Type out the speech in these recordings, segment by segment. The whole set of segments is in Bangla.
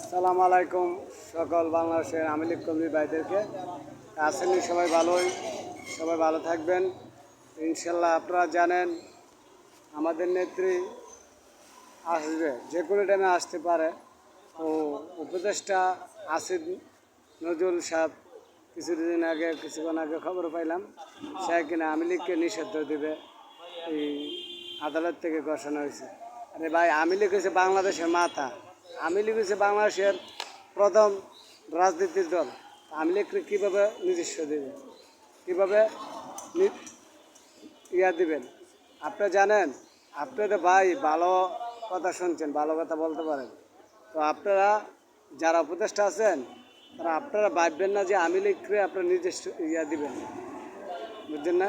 আসসালামু আলাইকুম সকল বাংলাদেশের আওয়ামী লীগ কর্মী ভাইদেরকে। আসেননি সবাই ভালো থাকবেন ইনশাল্লাহ। আপনারা জানেন আমাদের নেত্রী আসবে, যে কোনো টাইমে আসতে পারে। তো উপদেষ্টা আসিফ নজরুল সাহেব কিছুক্ষণ আগে খবর পাইলাম সে কিনা আওয়ামী লীগকে নিষিদ্ধ দেবে, এই আদালত থেকে ঘোষণা হয়েছে। আরে ভাই, আওয়ামী লীগ হচ্ছে বাংলাদেশের মাথা, আওয়ামী লীগ হচ্ছে বাংলাদেশের প্রথম রাজনীতির দল। আওয়ামী লীগকে কীভাবে নিজস্ব দেবে, কীভাবে দিবেন? আপনি জানেন, আপনি তো ভাই ভালো কথা শুনছেন, ভালো কথা বলতে পারেন। তো আপনারা যারা উপদেষ্টা আছেন তারা আপনারা ভাববেন না যে আওয়ামী লীগকে আপনারা নিজস্ব দিবেন, বুঝছেন না?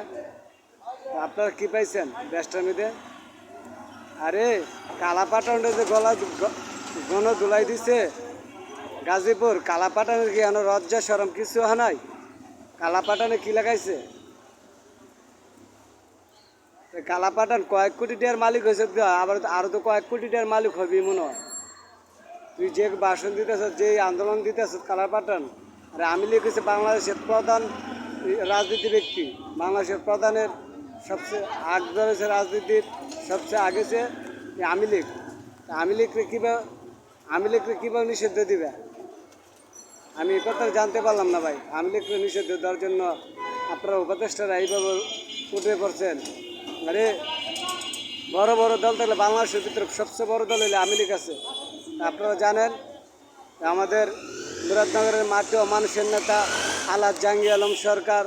তো আপনারা কী পাইছেন দেশটার? আরে কালাপাটানটা যে গণ দুলাই দিছে গাজীপুর, কালাপাটানের কি এখনো লজ্জা শরম কিছু হয় নাই? কালাপাটানে কি লাগাইছে? কালাপাটান কয়েক কোটি টাকার মালিক হয়েছে, আবার আরো তো কয়েক কোটি টাকার মালিক হবি মনে হয়। তুই যে ভাষণ দিতেছ, যে আন্দোলন দিতেছ কালাপাটান, আর আওয়ামী লীগ হচ্ছে বাংলাদেশের প্রধান রাজনীতি ব্যক্তি, বাংলাদেশের প্রধানের সবচেয়ে আগ ধরেছে রাজনীতির, সবচেয়ে আগেছে আওয়ামী লীগ। আওয়ামী লীগকে কীভাবে নিষিদ্ধ দিবে? আমি এ কথা জানতে পারলাম না ভাই। আওয়ামী লীগকে নিষিদ্ধ দেওয়ার জন্য আপনারা উপদেষ্টারা এইভাবে উঠে পড়ছেন। আরে বড় বড় দল থাকলে বাংলাদেশের ভিতরে সবচেয়ে বড় দল হলে আওয়ামী লীগ আছে। আপনারা জানেন আমাদের মুরাদনগরের মাঠেও মানুষের নেতা আলাদ জাহাঙ্গীর আলম সরকার,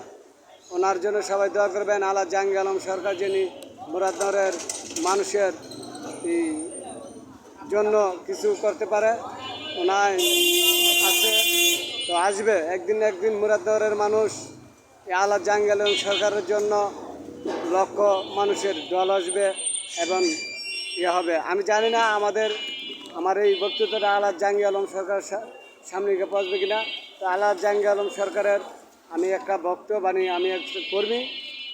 ওনার জন্য সবাই দোয়া করবেন। আলাদ জাহাঙ্গীর আলম সরকার যিনি মুরাদনগরের মানুষের জন্য কিছু করতে পারে, ওনার আছে। তো আসবে একদিন মুরাদনগরের মানুষ এই আলাদ জাহাঙ্গীর আলম সরকারের জন্য লক্ষ মানুষের দল আসবে এবং হবে। আমি জানি না আমার এই বক্তৃতাটা আলাদ জাহাঙ্গীর আলম সরকার সামনে গিয়ে পৌঁছবে কিনা। তো আলাদ জাহাঙ্গীর আলম সরকারের আমি একটা ভক্ত আমি একটা কর্মী,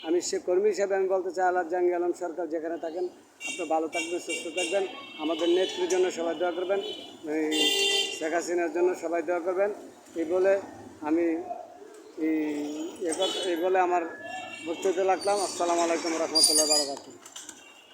আমি সে কর্মী হিসেবে আমি বলতে চাই, আলাদ জাহাঙ্গীর আলম সরকার যেখানে থাকেন আপনি ভালো থাকবেন, সুস্থ থাকবেন। আমাদের নেত্রীর জন্য সবাই দোয়া করবেন, শেখ হাসিনার জন্য সবাই দোয়া করবেন। এই বলে আমি এই বলে আমার বক্তব্য রাখলাম। আসসালামু আলাইকুম রহমতুল্লাহ বারাকাতুহু।